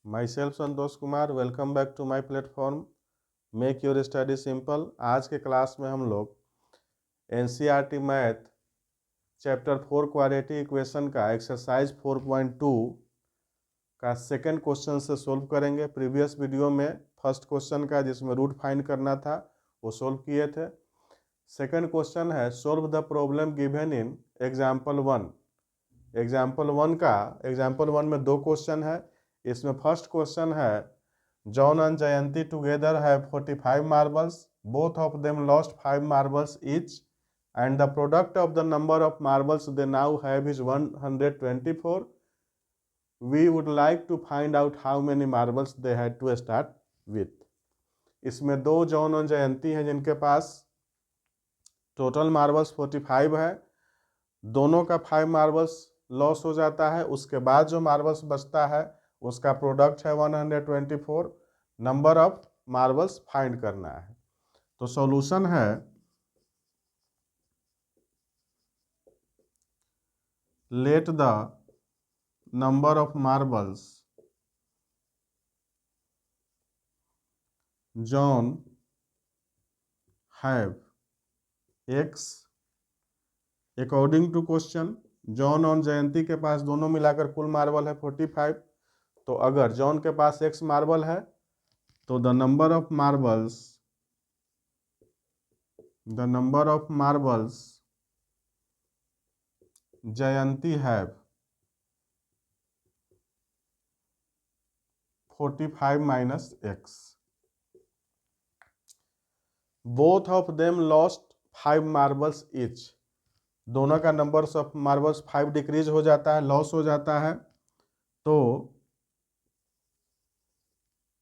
My self Santosh Kumar, welcome back to my platform make your study simple. आज के class में हम लोग NCERT math chapter 4 quadratic equation का एक्सरसाइज 4.2 का सेकंड क्वेश्चन से सोल्व करेंगे। प्रीवियस वीडियो में फर्स्ट क्वेश्चन का जिसमें रूट फाइंड करना था वो सोल्व किए थे। सेकंड क्वेश्चन है solve the problem given in example 1। Example one में दो क्वेश्चन है। इसमें फर्स्ट क्वेश्चन है John and Jayanti together have 45 marbles, both of them lost 5 marbles each and the product of the number of marbles they now have is 124. We would like to find out how many marbles they had to start with. इसमें दो John और जयंती हैं जिनके पास total marbles 45 है। दोनों का 5 marbles loss हो जाता है, उसके बाद जो मार्बल्स बचता है उसका प्रोडक्ट है 124। नंबर ऑफ मार्बल्स फाइंड करना है। तो सॉल्यूशन है let the number of marbles John have x according to question। John और जयंती के पास दोनों मिलाकर कुल मार्बल है 45। तो अगर जॉन के पास x मार्बल है तो the number of marbles Jayanti have 45 minus x। Both of them lost 5 marbles each. दोनों का नंबर ऑफ मार्बल्स 5 डिक्रीज हो जाता है, लॉस हो जाता है। तो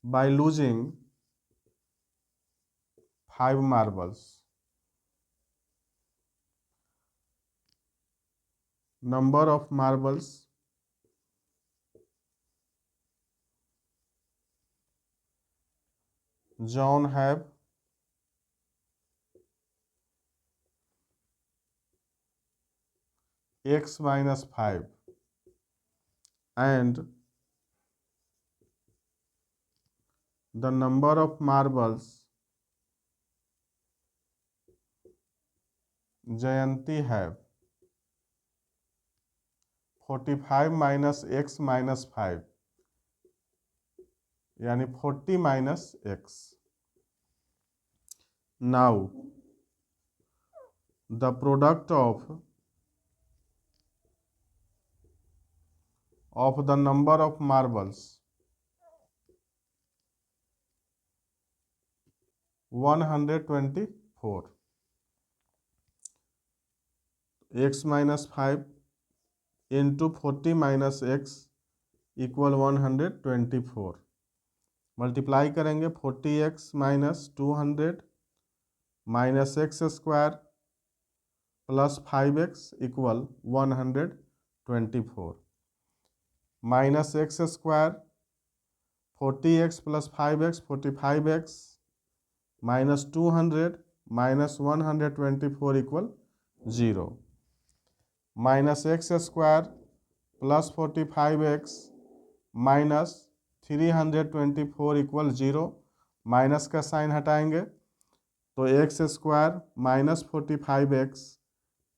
by losing 5 marbles number of marbles John have x minus 5 and the number of marbles Jayanti have 45 minus x minus 5 यानी 40 minus x। Now the product of the number of marbles 124 x minus 5 into 40 minus x equal 124। Multiply करेंगे 40x minus 200 minus x square plus 5x equal 124 minus x square 40x plus 5x 45x minus 200 minus 124 equal 0 minus x square plus 45x minus 324 equal 0। Minus का sign हटाएंगे तो x square minus 45x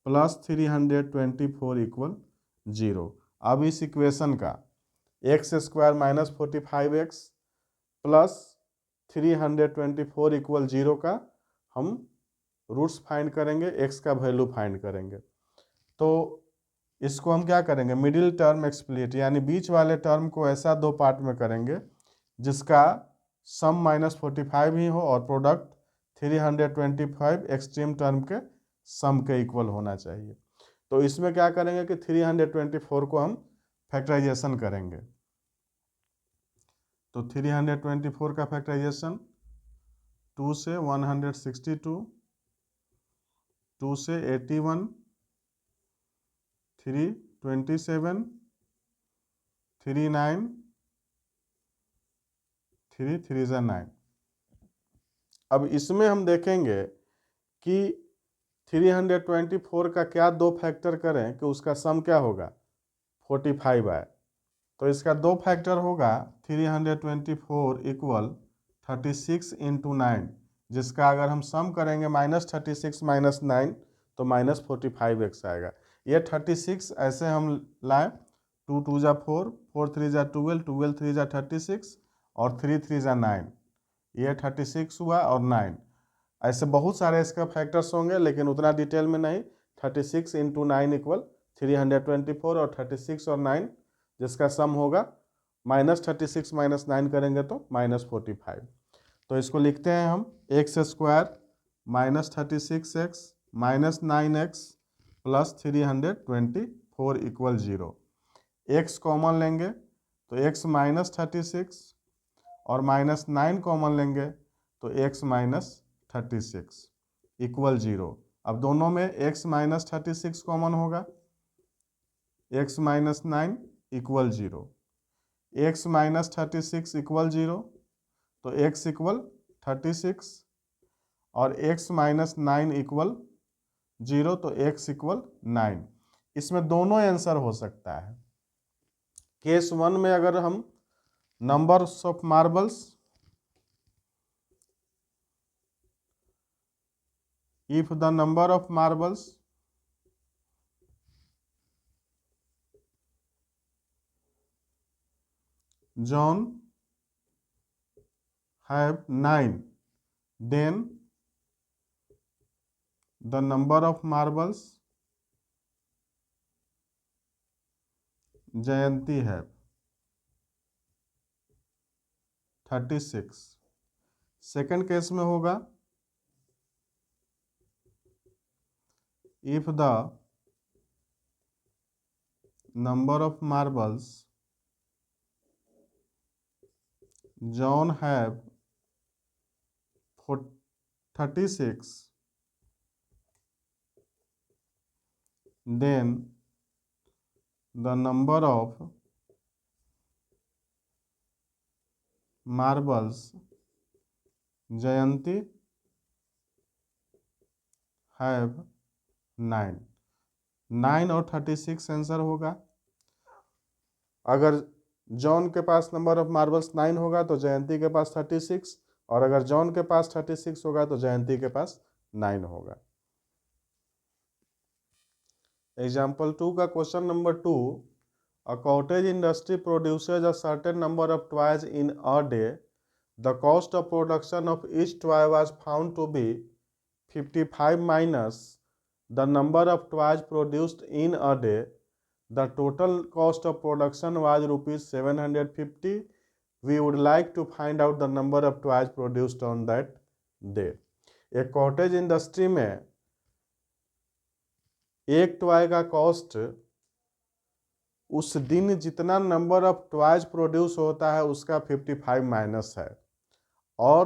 plus 324 equal 0। अब इस equation का x square minus 45x plus 324 equal 0 का हम roots find करेंगे, x का वैल्यू फाइंड करेंगे। तो इसको हम क्या करेंगे, मिडिल टर्म एक्सप्लिट यानी बीच वाले टर्म को ऐसा दो पार्ट में करेंगे जिसका सम माइनस 45 ही हो और प्रोडक्ट 325 एक्सट्रीम टर्म के सम के इक्वल होना चाहिए। तो इसमें क्या करेंगे कि 324 को हम फैक्टराइजेशन करेंगे। तो 324 का फैक्टराइजेशन 2 से 162, 2 से 81, 3 27, 3 9, 3 3 9। अब इसमें हम देखेंगे कि 324 का क्या दो फैक्टर करें कि उसका सम क्या होगा 45 आए। तो इसका 2 फैक्टर होगा 324 इक्वल 36 इंटू 9, जिसका अगर हम सम करेंगे -36 -9 तो -45x आएगा। ये 36 ऐसे हम लाएं, 2 2 जा 4, 4 3 जा 12, 12 3 जा 36 और 3 3 जा 9, ये 36 हुआ और 9। ऐसे बहुत सारे इसका फैक्टर्स होंगे लेकिन उतना डिटेल में नहीं। 36 इंटू 9 इक्वल 324 और 36 और 9 जिसका सम होगा -36 -9 करेंगे तो -45। तो इसको लिखते हैं हम x square -36x -9x plus 324 equal 0। X common लेंगे तो x -36 और -9 कॉमन लेंगे तो x -36 इक्वल 0। अब दोनों में x -36 कॉमन होगा, x -9 इक्वल 0। x -36 इक्वल 0 तो x इक्वल 36 और x -9 इक्वल 0 तो x इक्वल 9। इसमें दोनों आंसर हो सकता है। केस 1 में अगर हम numbers of marbles, if the number of marbles John have 9, then the number of marbles Jayanti have 36। Second case में होगा if the number of marbles John have 36, then the number of marbles Jayanti have 9। 9 और 36 answer होगा। अगर John के पास number of marbles 9 होगा तो जयंती के पास 36, और अगर जॉन के पास 36 होगा तो जयंती के पास 9 होगा। एग्जाम्पल 2 का question number 2, a cottage industry produces a certain number of toys in a day. The cost of production of each toy was found to be 55 minus the number of toys produced in a day. The total cost of production was rupees 750. We would like to find out the number of toys produced on that day. एक cottage industry में एक toy का cost उस दिन जितना number of toys produce होता है उसका 55 माइनस है, और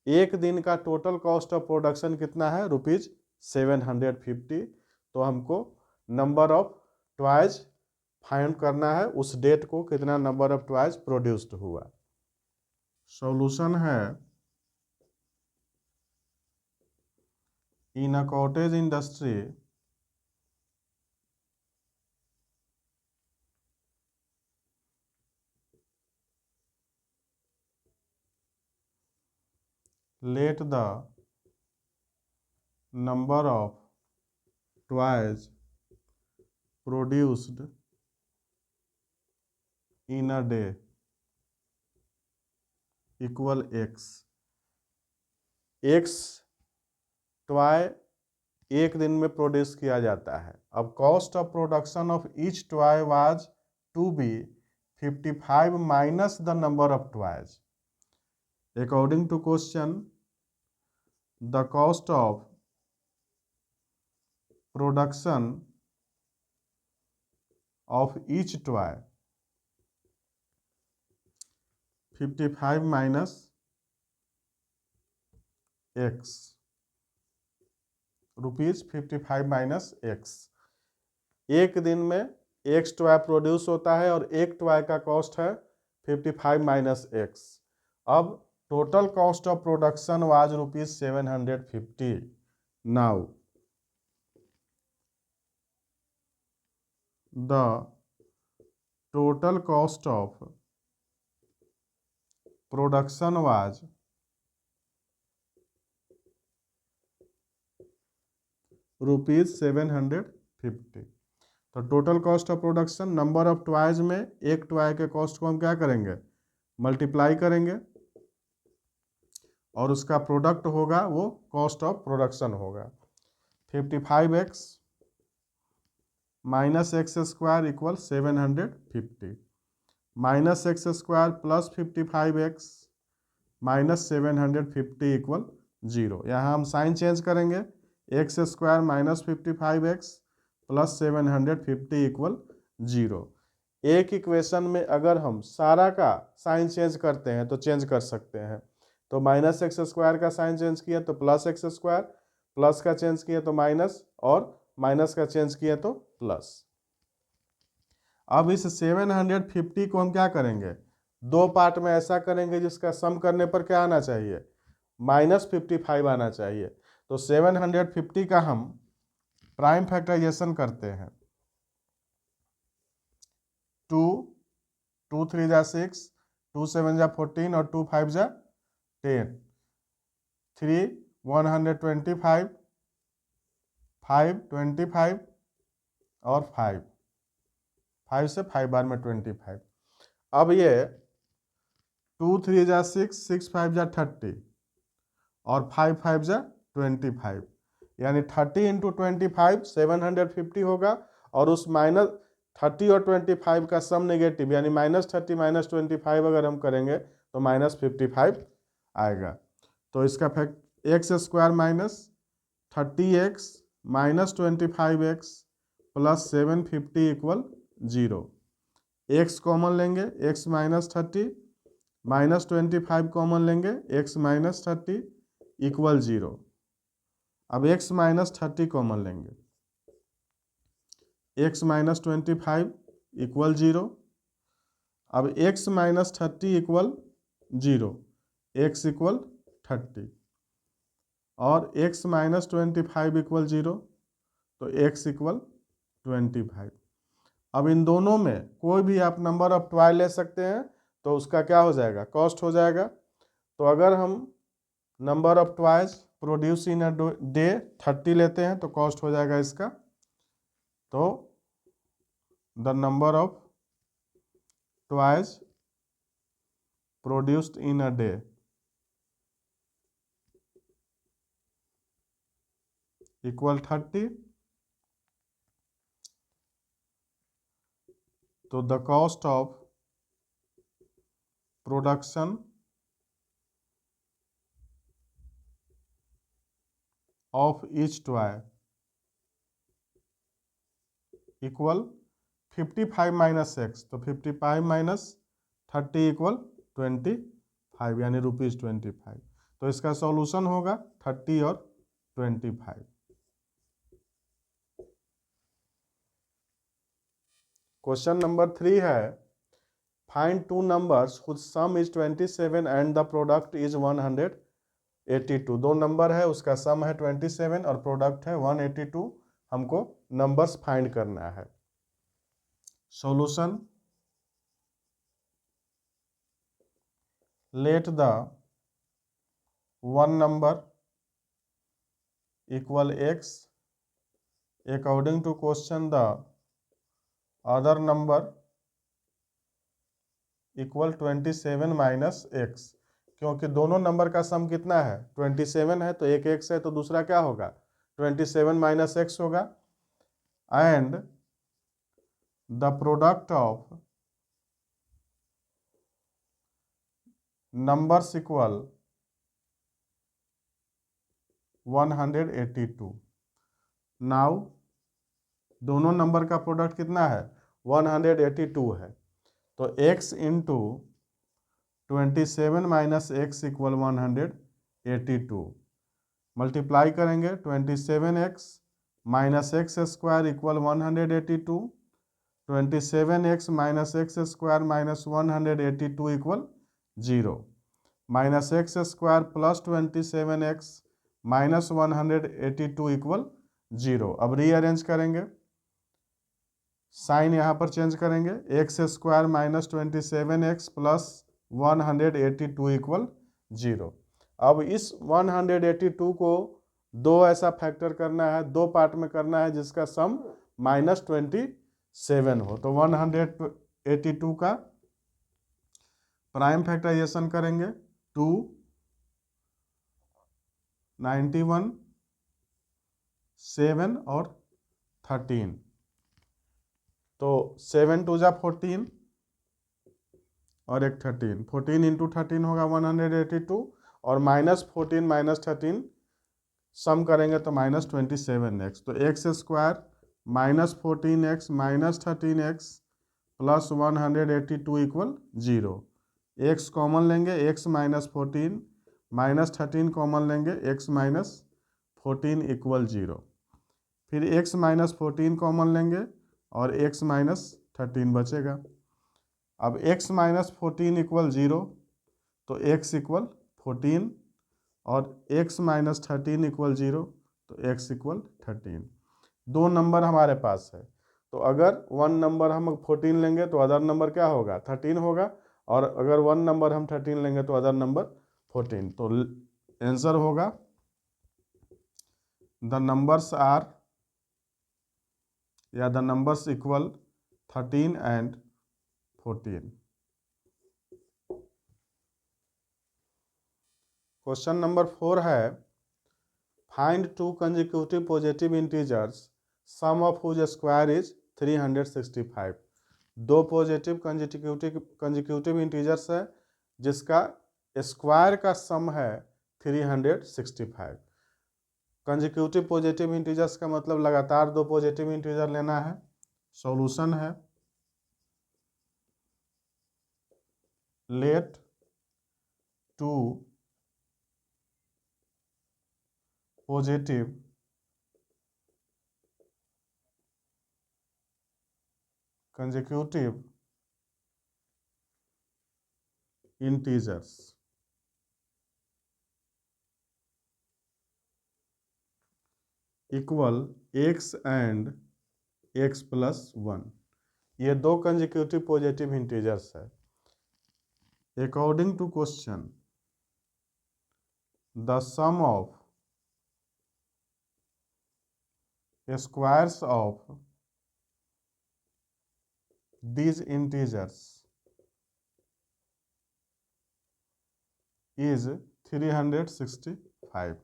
एक दिन का टोटल कॉस्ट ऑफ प्रोडक्शन कितना है, रुपीज 750। तो हमको नंबर ऑफ टॉयज फाइंड करना है, उस डेट को कितना नंबर ऑफ टॉयज प्रोड्यूस्ड हुआ। सॉल्यूशन है, in a cottage industry let the number of toys produced in a day equal x। x toy एक दिन में प्रोड्यूस किया जाता है। अब cost of production of each toy was to be 55 minus the number of toys. According to question, the cost of production of each toy 55 minus x, rupees 55 minus x. एक दिन में एक्स टॉय प्रोड्यूस होता है और एक toy का cost है 55 minus x. अब total cost of production was rupees 750। Now the total cost of production was ₹750। तो total cost of production number of toys में एक टॉय के कॉस्ट को हम क्या करेंगे, मल्टीप्लाई करेंगे, और उसका प्रोडक्ट होगा वो कॉस्ट ऑफ प्रोडक्शन होगा। 55x minus x square equal 750, minus x square plus 55x minus 750 equal 0। यहाँ हम साइन चेंज करेंगे, x square minus 55x plus 750 equal 0। एक इक्वेशन में अगर हम सारा का साइन चेंज करते हैं तो चेंज कर सकते हैं। तो माइनस एक्स स्क्वायर का साइन चेंज किया तो प्लस एक्स स्क्वायर, प्लस का चेंज किया तो माइनस, और माइनस का चेंज किया तो प्लस। अब इस 750 को हम क्या करेंगे, दो पार्ट में ऐसा करेंगे जिसका सम करने पर क्या आना चाहिए, -55 आना चाहिए। तो 750 का हम प्राइम फैक्टराइजेशन करते हैं। 2 2 3 जा 6, 2 7 जा 14 और 2 5 जा 10, 3 125, 5 25 और 5 से 5 बार में 25। अब ये 2 3 जा 6, 6 5 जा 30 और 5 5 जा 25, यानी 30 इंटू 25 750 होगा, और उस -30 और 25 का सम नेगेटिव, यानी -30 -25 अगर हम करेंगे तो -55 आएगा। तो इसका fact x square minus 30x minus 25x plus 750 equal 0। x common लेंगे, x माइनस 30 माइनस 25 कॉमन लेंगे, x माइनस 30 इक्वल 0। अब x माइनस 30 कॉमन लेंगे, x माइनस 25 इक्वल 0। अब x minus 30 equal 0, x equal 30 और x माइनस 25 इक्वल 0, तो x equal 25। अब इन दोनों में कोई भी आप नंबर ऑफ टॉय ले सकते हैं, तो उसका क्या हो जाएगा, कॉस्ट हो जाएगा। तो अगर हम number of toys produce in a day 30 लेते हैं तो कॉस्ट हो जाएगा इसका, तो the number of toys produced in a day equal 30। तो the cost of production of each toy equal 55 minus x, तो 55 माइनस 30 इक्वल 25, यानी ₹25। तो इसका सॉल्यूशन होगा 30 और 25। क्वेश्चन नंबर 3 है, find two numbers which some is 27 and the product is 182। दो number है, उसका सम है 27 और प्रोडक्ट है 182। हमको नंबर्स फाइंड करना है। Solution, let the one number equal x according to question the other number equal 27 minus x. क्योंकि दोनों नंबर का सम कितना है, 27 है, तो एक x है तो दूसरा क्या होगा, 27 माइनस एक्स होगा। And the product of numbers equal 182। Now दोनों नंबर का प्रोडक्ट कितना है, 182 है, तो x into 27 minus x equal 182। Multiply करेंगे, 27x minus x square equal 182, 27x minus x square minus 182 equal 0, minus x square plus 27x minus 182 equal 0। अब rearrange करेंगे, sign यहाँ पर चेंज करेंगे, x square minus 27x plus 182 equal 0। अब इस 182 को दो ऐसा फैक्टर करना है, दो पार्ट में करना है जिसका सम -27 हो। तो 182 का प्राइम फैक्टराइजेशन करेंगे, 2, 91, 7 और 13। तो 7 2 जा 14 और एक 13, 14 इंटू 13 होगा 182 और -14 -13 सम करेंगे तो -27x। तो x square -14x -13x plus 182 equal 0। X common लेंगे, x -14 -13 कॉमन लेंगे, x -14 इक्वल 0। फिर x -14 कॉमन लेंगे और x -13 बचेगा। अब x -14 इक्वल 0 तो x इक्वल 14 और x -13 इक्वल 0 तो x इक्वल 13। दो नंबर हमारे पास है, तो अगर वन नंबर हम 14 लेंगे तो अदर नंबर क्या होगा, 13 होगा, और अगर वन नंबर हम 13 लेंगे तो अदर नंबर 14। तो आंसर होगा द नंबर्स आर या the numbers equal 13 and 14। Question number 4 है, find two consecutive positive integers sum of whose square is 365। दो पॉजिटिव कंसेक्यूटिव इंटीजर्स है जिसका स्क्वायर का सम है 365। कंसेक्यूटिव पॉजिटिव इंटीजर्स का मतलब लगातार दो पॉजिटिव इंटीजर लेना है। सॉल्यूशन है, let two positive consecutive integers equal x and x plus 1। ये दो कंसेक्यूटिव पॉजिटिव इंटीजर्स है। According to question, the sum of squares of these integers is 365।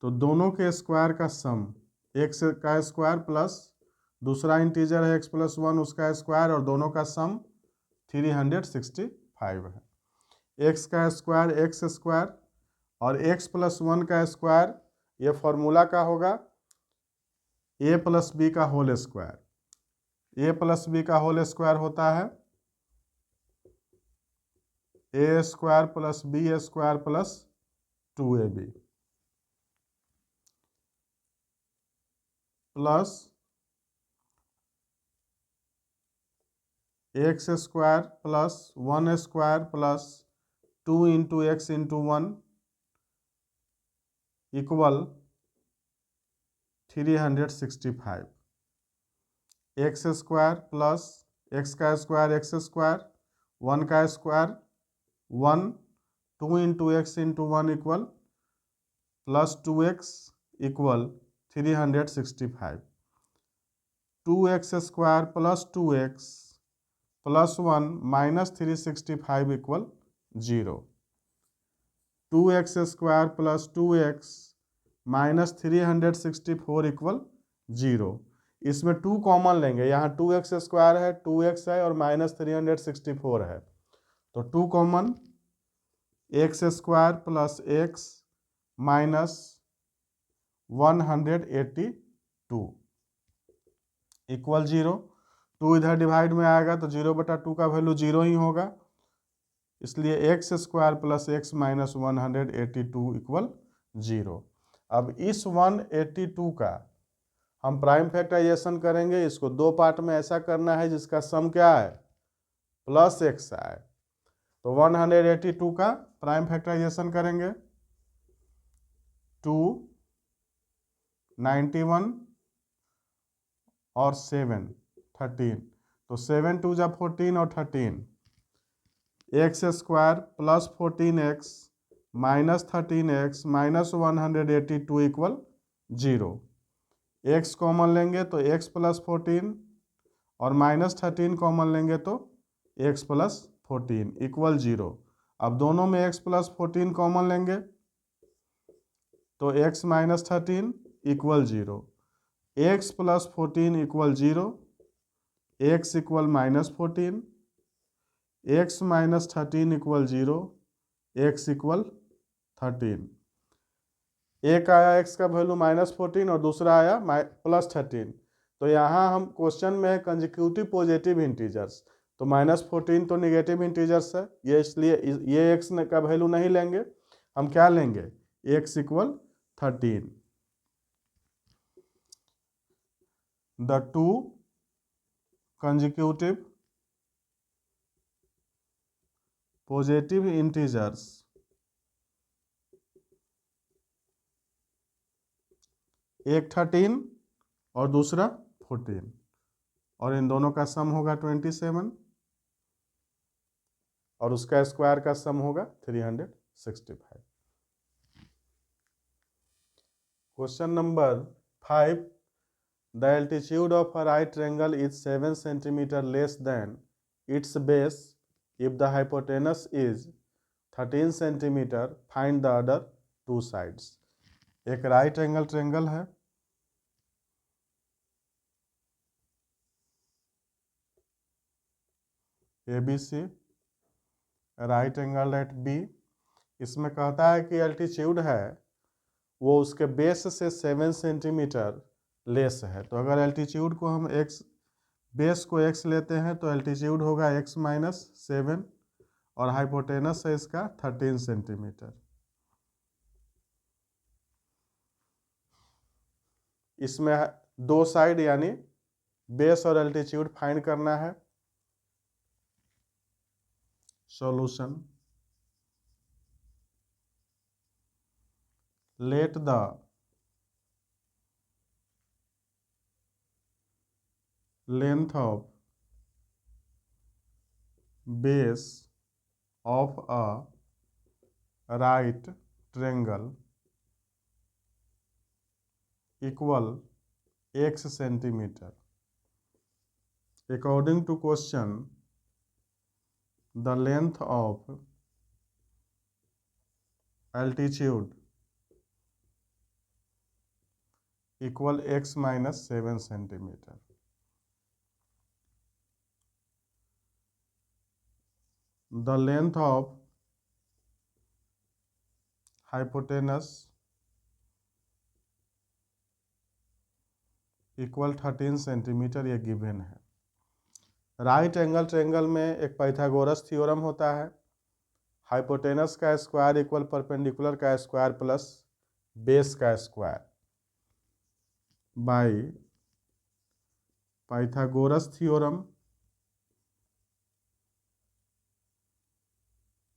तो दोनों के स्क्वायर का सम, x का स्क्वायर प्लस दूसरा इंटीजर है x प्लस 1 उसका स्क्वायर, और दोनों का सम 365 है। x का स्क्वायर x स्क्वायर और x प्लस 1 का स्क्वायर, ये फॉर्मूला का होगा a प्लस बी का whole square. a plus B का होल स्क्वायर होता है a square plus B square plus 2ab plus x square plus 1 square plus 2 into x into 1 equal 365। X square plus x का square x square, 1 का square 1, 2 into x into 1 equal plus 2x equal 365। 2x square plus 2x plus 1 minus 365 equal 0। 2x square plus 2x minus 364 equal 0। इसमें 2 common लेंगे, यहाँ 2x square है, 2x है और minus 364 है, तो 2 common, x square plus x minus 182 equal 0। 2 इधर divide में आएगा तो 0/2 का वैल्यू 0 ही होगा, इसलिए x square plus x minus 182 equal 0। अब इस 182 का हम प्राइम फैक्टराइजेशन करेंगे। इसको दो पार्ट में ऐसा करना है जिसका सम क्या है, प्लस एक्स आए। तो 182 का प्राइम फैक्टराइजेशन करेंगे, 2, 91 और 7 13, तो 7 2 जा 14 और 13, x square plus 14x minus 13x minus 182 equal 0। x common लेंगे तो x प्लस 14 और माइनस 13 कॉमन लेंगे तो x प्लस 14 इक्वल 0। अब दोनों में x प्लस 14 कॉमन लेंगे तो x minus 13 equal 0, x plus 14 equal 0, x equal minus 14, x minus 13 equal 0, x equal 13। एक आया x का वैल्यू माइनस 14 और दूसरा आया प्लस 13। तो यहाँ हम क्वेश्चन में है कंजिक्यूटिव पॉजिटिव इंटीजर्स, तो माइनस 14 तो निगेटिव इंटीजर्स है, ये इसलिए ये x का वैल्यू नहीं लेंगे, हम क्या लेंगे x equal 13। The two consecutive positive integers एक 13 और दूसरा 14 और इन दोनों का सम होगा 27 और उसका स्क्वायर का सम होगा 365। Question number 5, the altitude of a right triangle is 7 centimetre less than its base if the hypotenuse is 13 centimetre, find the other two sides. एक राइट एंगल ट्रायंगल है, ABC, right angle at B। इसमें कहता है कि altitude है वो उसके base से 7 सेंटीमीटर लेस है। तो अगर एल्टीट्यूड को हम x, बेस को x लेते हैं तो एल्टीट्यूड होगा x माइनस 7 और हाइपोटेनस है इसका 13 सेंटीमीटर। इसमें दो साइड यानी बेस और एल्टीट्यूड फाइंड करना है। Solution, let the length of base of a right triangle equal x centimetre. According to question, the length of altitude equal x minus 7 centimeter. The length of hypotenuse equal 13 centimetre, ये given है। Right angle triangle में एक Pythagoras theorem होता है, hypotenuse का square equal perpendicular का square plus base का square by Pythagoras theorem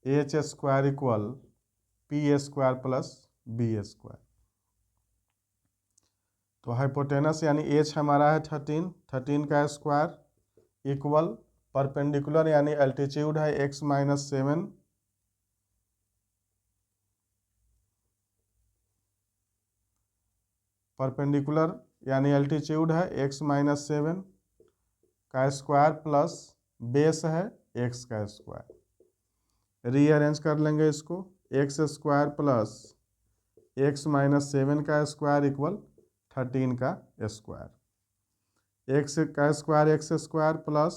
h square equal p square plus b square. तो हाइपोटेनस यानी h हमारा है 13 का स्क्वायर इक्वल परपेंडिकुलर यानी एल्टीट्यूड है x माइनस 7 परपेंडिकुलर यानी एल्टीट्यूड है x माइनस 7 का स्क्वायर प्लस बेस है x का स्क्वायर। रीअरेंज कर लेंगे इसको, x square plus x minus 7 का स्क्वायर इक्वल 13 का स्क्वायर, x का स्क्वायर x स्क्वायर प्लस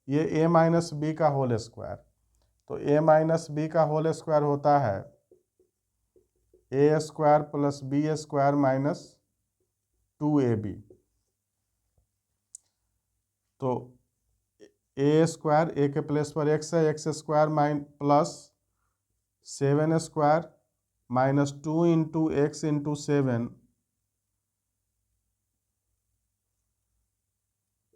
ये a माइनस बी का होल स्क्वायर। तो a माइनस बी का होल स्क्वायर होता है a square plus b square minus 2ab। तो a स्क्वायर a के प्लेस पर x है, x square plus 7 square minus 2 into x into 7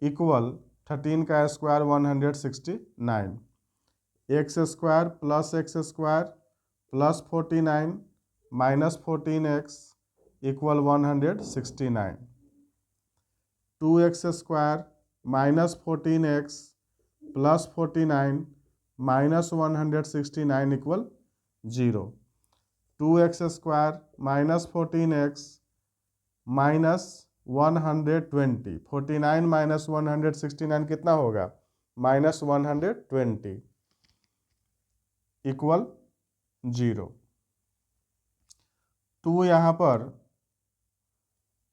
equal 13 का square 169। X square plus x square plus 49 minus 14x equal 169। 2x² minus 14x plus 49 minus 169 equal 0। 2x² minus 14x minus 120, 49 minus 169 कितना होगा? Minus 120 equal 0। 2 यहाँ पर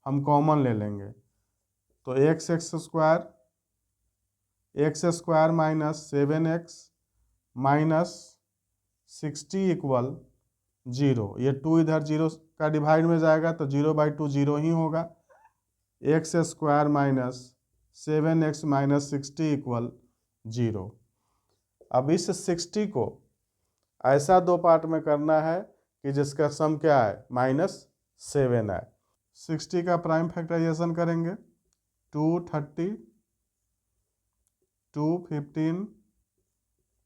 हम common ले लेंगे तो x² minus 7x minus 60 equal 0। ये 2 इधर 0 का डिवाइड में जाएगा तो 0/2 0 ही होगा। x² minus 7x minus 60 equal 0। अब इस 60 को ऐसा दो पार्ट में करना है कि जिसका सम क्या है? -7 है। 60 का प्राइम फैक्टराइजेशन करेंगे 230, 215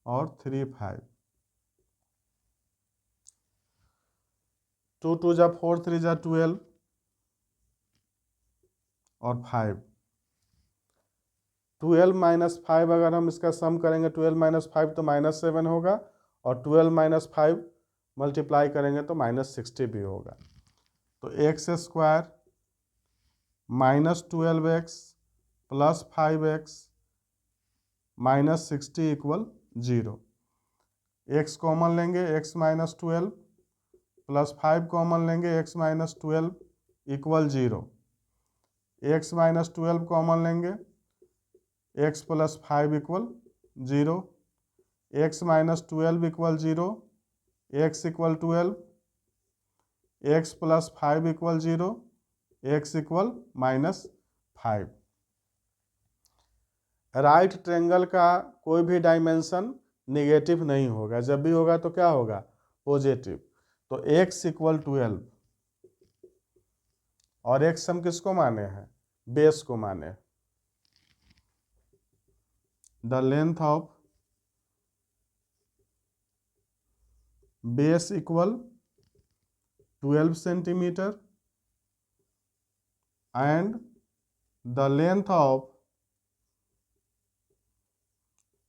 और 35। 2 2 जा 4, 3 जा 12 और 5। 12 माइनस 5 अगर हम इसका सम करेंगे 12 माइनस 5 तो -7 होगा और 12 माइनस 5 मल्टीप्लाई करेंगे तो -60 भी होगा। तो x² minus 12x plus 5x minus 60 equal 0। x common लेंगे x माइनस 12 प्लस 5 कॉमन लेंगे x minus 12 equal 0। x minus 12 common लेंगे x plus 5 equal 0। x minus 12 equal 0, x equal 12, x plus 5 equal 0, x equal -5। Right triangle का कोई भी dimension negative नहीं होगा, जब भी होगा तो क्या होगा? पॉजिटिव। तो x इक्वल 12 और x हम किसको माने हैं? बेस को माने। The length of base equal 12 centimetre and the length of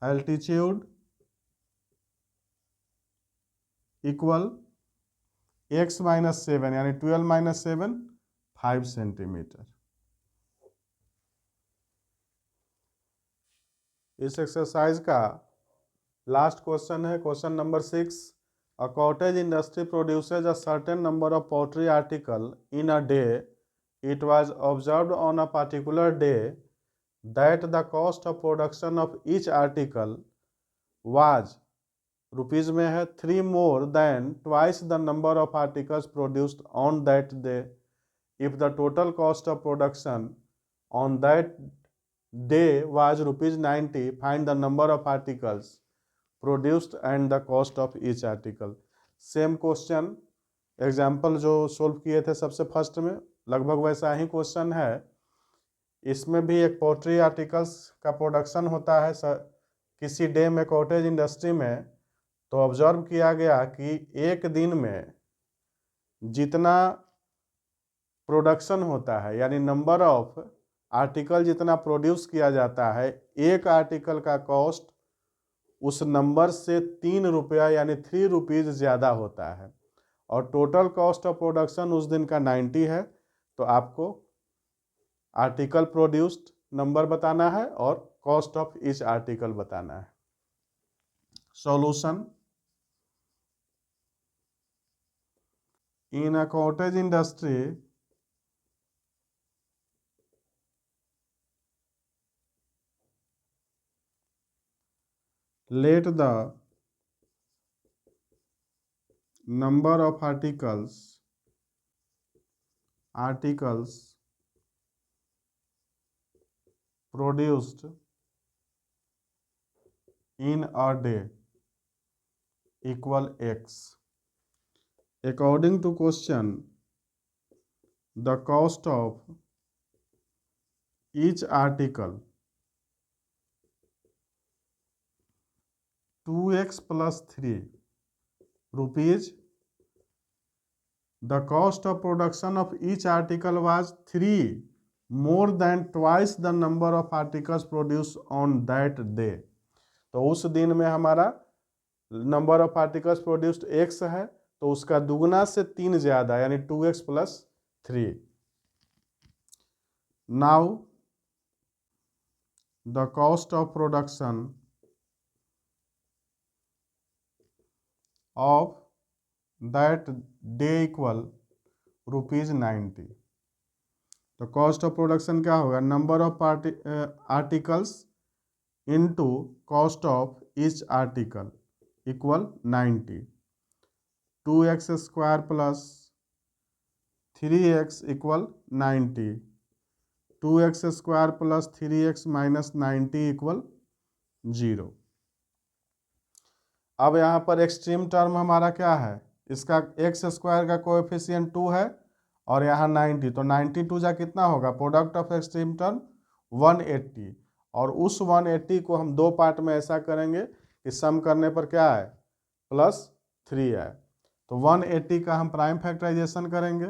altitude equal x minus 7 यानी 12 माइनस 7 5 सेंटीमीटर। इस एक्सरसाइज का लास्ट क्वेश्चन है question number 6। A cottage industry produces a certain number of poultry article in a day. It was observed on a particular day that the cost of production of each article was rupees में है 3 more than twice the number of articles produced on that day. If the total cost of production on that day was rupees 90, find the number of articles produced and the cost of each article. Same question example जो solve किए थे सबसे first में, लगभग वैसा ही question है। इसमें भी एक पोल्ट्री आर्टिकल्स का प्रोडक्शन होता है किसी डे में कॉटेज इंडस्ट्री में। तो ऑब्जर्व किया गया कि एक दिन में जितना प्रोडक्शन होता है यानी नंबर ऑफ आर्टिकल जितना प्रोड्यूस किया जाता है, एक आर्टिकल का कॉस्ट उस नंबर से 3 रुपया यानी 3 रुपीज़ ज़्यादा होता है और टोटल कॉस्ट ऑफ प्रोडक्शन उस दिन का 90 है। तो आपको आर्टिकल प्रोड्यूस्ड नंबर बताना है और कॉस्ट ऑफ ईच आर्टिकल बताना है। Solution. In a cottage industry let the number of articles produced in a day equal x. According to question, the cost of each article 2x plus 3 rupees. The cost of production of each article was 3 more than twice the number of articles produced on that day। तो उस दिन में हमारा number of articles produced x है, तो उसका दुगना से 3 ज्यादा यानी 2x + 3। Now the cost of production of that day equal ₹90। तो कॉस्ट ऑफ प्रोडक्शन क्या होगा, number of articles into cost of each article equal 90। 2x² + 3x equal 90। 2x² + 3x - 90 equal 0। अब यहाँ पर एक्सट्रीम टर्म हमारा क्या है, इसका x² का कोएफिशिएंट 2 है और यहाँ 90, तो 92 जा कितना होगा, प्रोडक्ट ऑफ एक्सट्रीम टर्म 180। और उस 180 को हम दो पार्ट में ऐसा करेंगे कि सम करने पर क्या है, +3 है। तो 180 का हम प्राइम फैक्टराइजेशन करेंगे,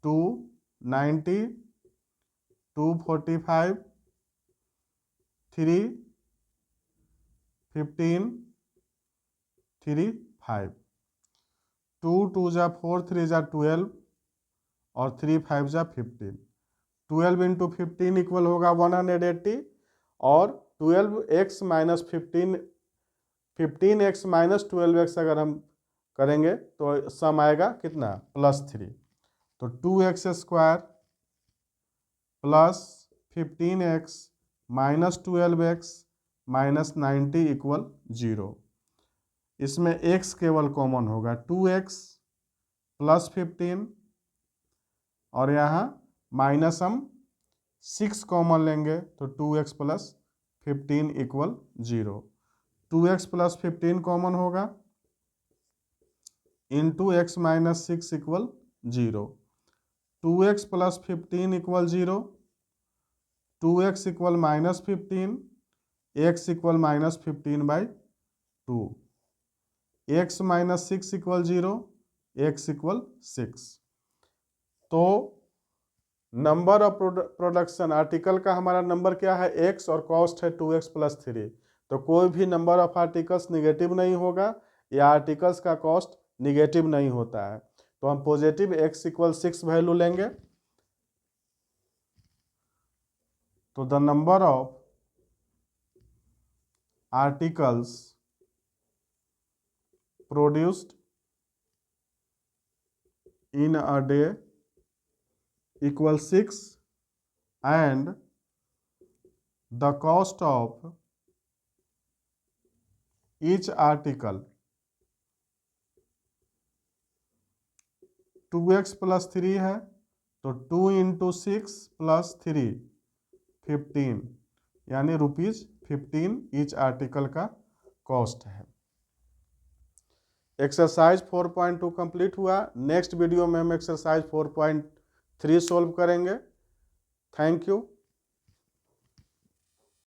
2 90 245 3 15 3 5। 2 2 जा 4 3 जा 12 और 3 5 जा 15। 12 × 15 इक्वल होगा 180 और 12x - 15 15x - 12x अगर हम करेंगे तो सम आएगा कितना, +3। तो 2x² + 15x - 12x - 90 इक्वल 0। इसमें x केवल कॉमन होगा, 2x + 15 और यहाँ माइनस हम 6 कॉमन लेंगे तो 2x + 15 इक्वल 0। 2x + 15 कॉमन होगा, into x - 6 equal 0। 2x + 15 equal 0, 2x equal -15, x equal -15/2, x - 6 equal 0, x equal 6। तो नंबर ऑफ प्रोडक्शन आर्टिकल का हमारा नंबर क्या है, x और कॉस्ट है 2x + 3। तो कोई भी नंबर ऑफ आर्टिकल्स निगेटिव नहीं होगा या आर्टिकल्स का कॉस्ट निगेटिव नहीं होता है। तो हम पॉजिटिव x इक्वल 6 वैल्यू लेंगे। तो the number of articles produced in a day equal 6 and the cost of each article 2x + 3 है, तो 2 × 6 + 3 15 यानी ₹15 ईच आर्टिकल का कॉस्ट है। एक्सरसाइज 4.2 कंप्लीट हुआ। नेक्स्ट वीडियो में हम एक्सरसाइज 4.3 सोल्व करेंगे। Thank you.